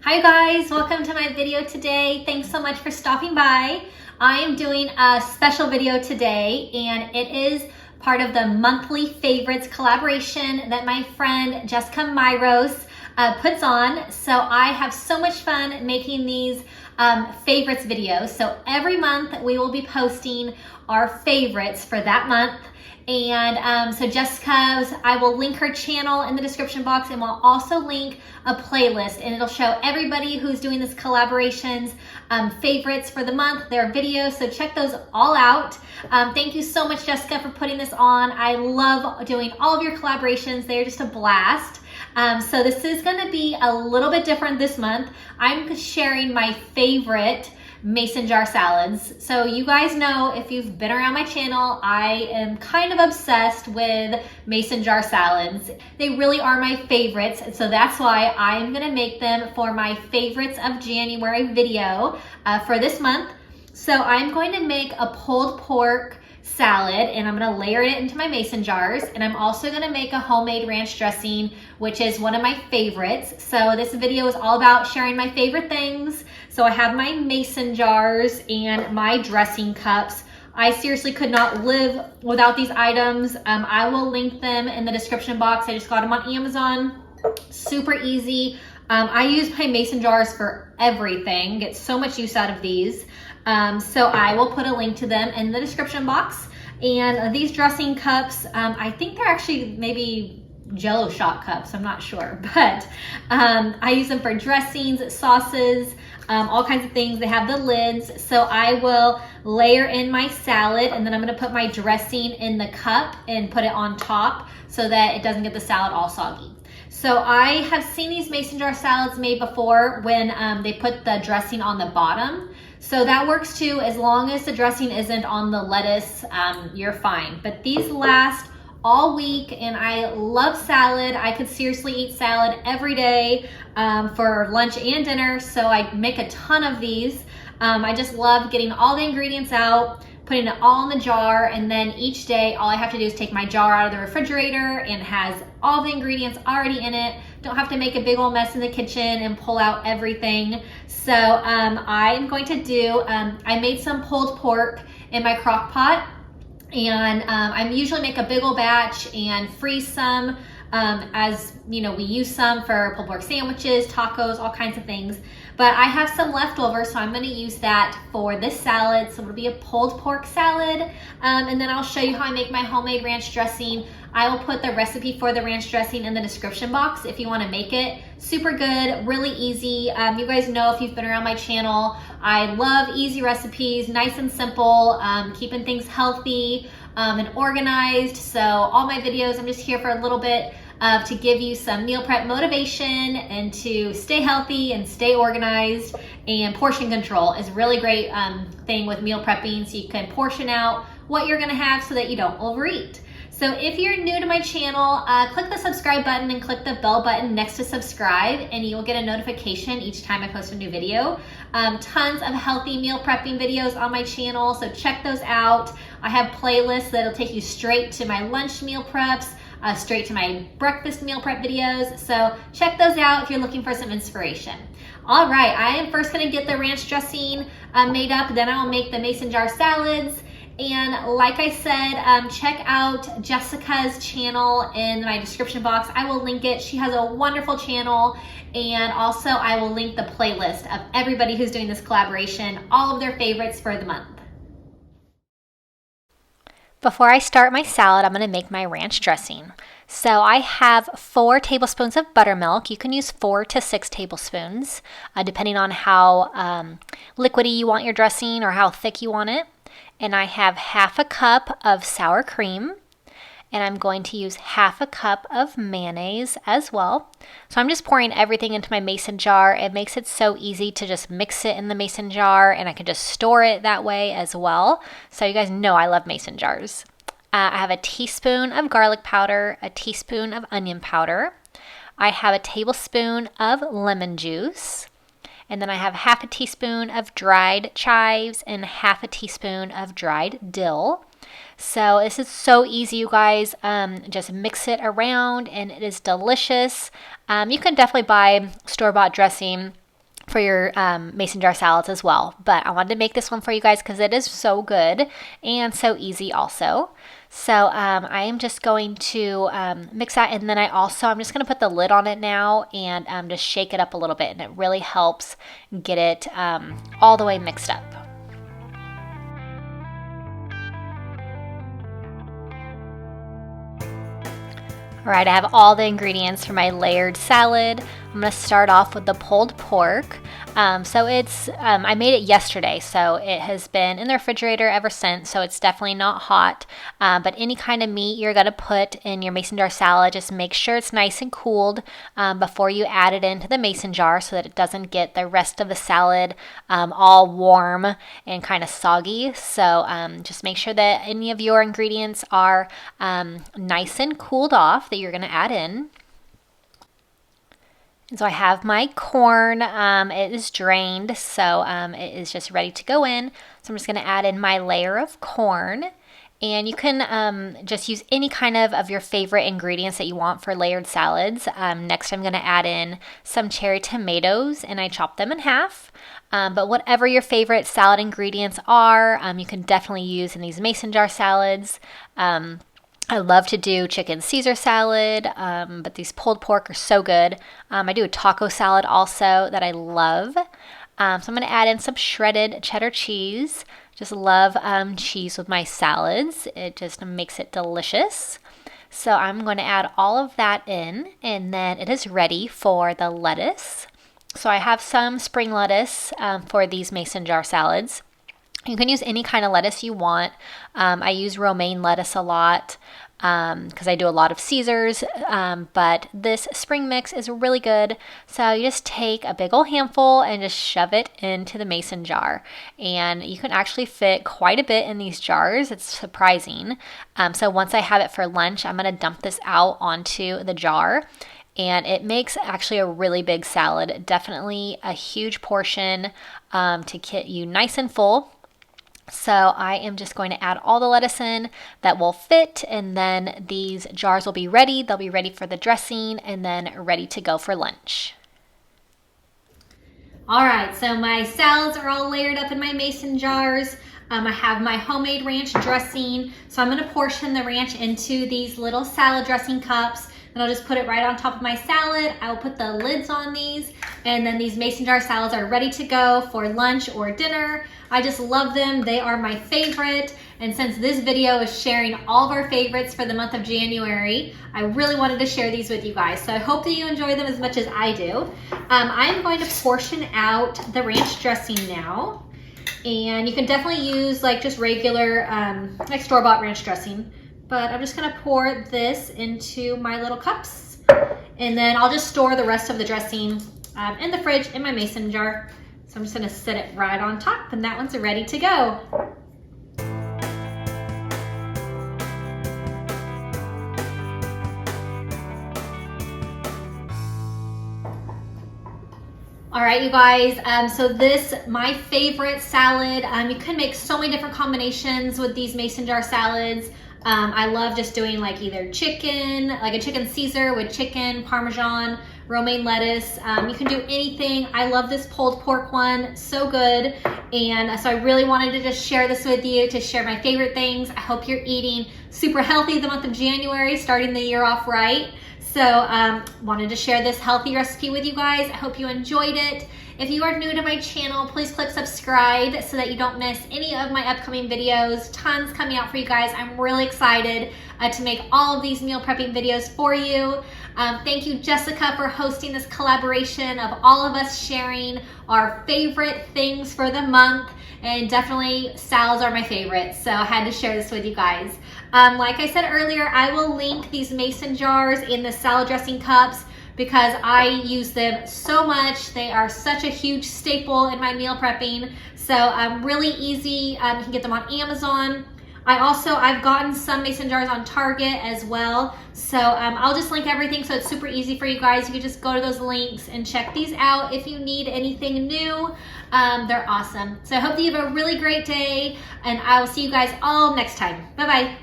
Hi guys, welcome to my video today. Thanks so much for stopping by. I am doing a special video today and it is part of the monthly favorites collaboration that my friend Jessica Myrose puts on. So I have so much fun making these favorites videos. So every month we will be posting our favorites for that month. And so Jessica's, I will link her channel in the description box, and we'll also link a playlist, and it'll show everybody who's doing this collaborations favorites for the month, their videos. So check those all out. Thank you so much, Jessica, for putting this on. I love doing all of your collaborations. They're just a blast. So this is going to be a little bit different this month. I'm sharing my favorite mason jar salads. So you guys know, if you've been around my channel, I am kind of obsessed with mason jar salads. They really are my favorites, and so that's why I'm gonna make them for my favorites of January video for this month. So I'm going to make a pulled pork salad, and I'm gonna layer it into my mason jars, and I'm also gonna make a homemade ranch dressing, which is one of my favorites. So this video is all about sharing my favorite things. So I have my mason jars and my dressing cups. I seriously could not live without these items. I will link them in the description box. I just got them on Amazon. Super easy. I use my mason jars for everything. Get so much use out of these. So I will put a link to them in the description box. And these dressing cups, I think they're actually maybe Jello shot cups, I'm not sure, but I use them for dressings, sauces, all kinds of things. They have the lids, so I will layer in my salad, and then I'm gonna put my dressing in the cup and put it on top so that it doesn't get the salad all soggy. So I have seen these mason jar salads made before when they put the dressing on the bottom. So that works too, as long as the dressing isn't on the lettuce, you're fine. But these last all week, and I love salad. I could seriously eat salad every day for lunch and dinner, so I make a ton of these. I just love getting all the ingredients out, putting it all in the jar, and then each day all I have to do is take my jar out of the refrigerator, and it has all the ingredients already in it. Don't have to make a big old mess in the kitchen and pull out everything. So I am going to do, I made some pulled pork in my crock pot, and I usually make a big old batch and freeze some, as you know, we use some for pulled pork sandwiches, tacos, all kinds of things. But I have some leftover, so I'm going to use that for this salad. So it'll be a pulled pork salad, and then I'll show you how I make my homemade ranch dressing. I will put the recipe for the ranch dressing in the description box if you want to make it. Super good, really easy. You guys know, if you've been around my channel, I love easy recipes, nice and simple, keeping things healthy and organized. So all my videos, I'm just here for a little bit to give you some meal prep motivation and to stay healthy and stay organized. And portion control is a really great thing with meal prepping, so you can portion out what you're gonna have so that you don't overeat. So if you're new to my channel, click the subscribe button and click the bell button next to subscribe, and you'll get a notification each time I post a new video. Tons of healthy meal prepping videos on my channel, so check those out. I have playlists that'll take you straight to my lunch meal preps, straight to my breakfast meal prep videos. So check those out if you're looking for some inspiration. All right, I am first gonna get the ranch dressing made up, then I'll make the mason jar salads. And like I said, check out Jessica's channel in my description box. I will link it. She has a wonderful channel. And also I will link the playlist of everybody who's doing this collaboration, all of their favorites for the month. Before I start my salad, I'm going to make my ranch dressing. So I have 4 tablespoons of buttermilk. You can use 4 to 6 tablespoons, depending on how liquidy you want your dressing or how thick you want it. And I have half a cup of sour cream, and I'm going to use half a cup of mayonnaise as well. So I'm just pouring everything into my mason jar. It makes it so easy to just mix it in the mason jar, and I can just store it that way as well. So you guys know I love mason jars. I have a teaspoon of garlic powder, a teaspoon of onion powder. I have a tablespoon of lemon juice. And then I have half a teaspoon of dried chives and half a teaspoon of dried dill. So this is so easy, you guys. Just mix it around and it is delicious. You can definitely buy store-bought dressing for your mason jar salads as well. But I wanted to make this one for you guys because it is so good and so easy also. So I am just going to mix that, and then I'm just going to put the lid on it now and just shake it up a little bit, and it really helps get it all the way mixed up. All right, I have all the ingredients for my layered salad. I'm gonna start off with the pulled pork. I made it yesterday, so it has been in the refrigerator ever since, so it's definitely not hot. But any kind of meat you're gonna put in your mason jar salad, just make sure it's nice and cooled before you add it into the mason jar so that it doesn't get the rest of the salad all warm and kind of soggy. So just make sure that any of your ingredients are nice and cooled off that you're gonna add in. And so I have my corn, it is drained, so it is just ready to go in. So I'm just gonna add in my layer of corn. And you can just use any kind of your favorite ingredients that you want for layered salads. Next I'm gonna add in some cherry tomatoes, and I chop them in half. But whatever your favorite salad ingredients are, you can definitely use in these mason jar salads. I love to do chicken Caesar salad, but these pulled pork are so good. I do a taco salad also that I love. So I'm going to add in some shredded cheddar cheese. Just love cheese with my salads. It just makes it delicious. So I'm going to add all of that in, and then it is ready for the lettuce. So I have some spring lettuce for these mason jar salads. You can use any kind of lettuce you want. I use romaine lettuce a lot because I do a lot of Caesars, but this spring mix is really good. So you just take a big old handful and just shove it into the mason jar. And you can actually fit quite a bit in these jars. It's surprising. So once I have it for lunch, I'm going to dump this out onto the jar. And it makes actually a really big salad. Definitely a huge portion to get you nice and full. So I am just going to add all the lettuce in that will fit, and then these jars will be ready. They'll be ready for the dressing and then ready to go for lunch. All right, so my salads are all layered up in my mason jars. I have my homemade ranch dressing. So I'm gonna portion the ranch into these little salad dressing cups. And I'll just put it right on top of my salad. I'll put the lids on these, and then these mason jar salads are ready to go for lunch or dinner. I just love them. They are my favorite. And since this video is sharing all of our favorites for the month of January, I really wanted to share these with you guys. So I hope that you enjoy them as much as I do. I'm going to portion out the ranch dressing now. And you can definitely use like just regular, like store-bought ranch dressing. But I'm just gonna pour this into my little cups, and then I'll just store the rest of the dressing in the fridge in my mason jar. So I'm just gonna set it right on top, and that one's ready to go. All right, you guys, so this, my favorite salad. You can make so many different combinations with these mason jar salads. I love just doing like either chicken, like a chicken Caesar with chicken, Parmesan, romaine lettuce. You can do anything. I love this pulled pork one, so good. And so I really wanted to just share this with you, to share my favorite things. I hope you're eating super healthy the month of January, starting the year off right. So wanted to share this healthy recipe with you guys. I hope you enjoyed it. If you are new to my channel, please click subscribe so that you don't miss any of my upcoming videos. Tons coming out for you guys. I'm really excited to make all of these meal prepping videos for you. Thank you, Jessica, for hosting this collaboration of all of us sharing our favorite things for the month. And definitely salads are my favorite, so I had to share this with you guys. Like I said earlier, I will link these mason jars in the salad dressing cups because I use them so much. They are such a huge staple in my meal prepping. So really easy. You can get them on Amazon. I've gotten some mason jars on Target as well. So I'll just link everything so it's super easy for you guys. You can just go to those links and check these out if you need anything new. They're awesome. So I hope that you have a really great day, and I will see you guys all next time. Bye-bye.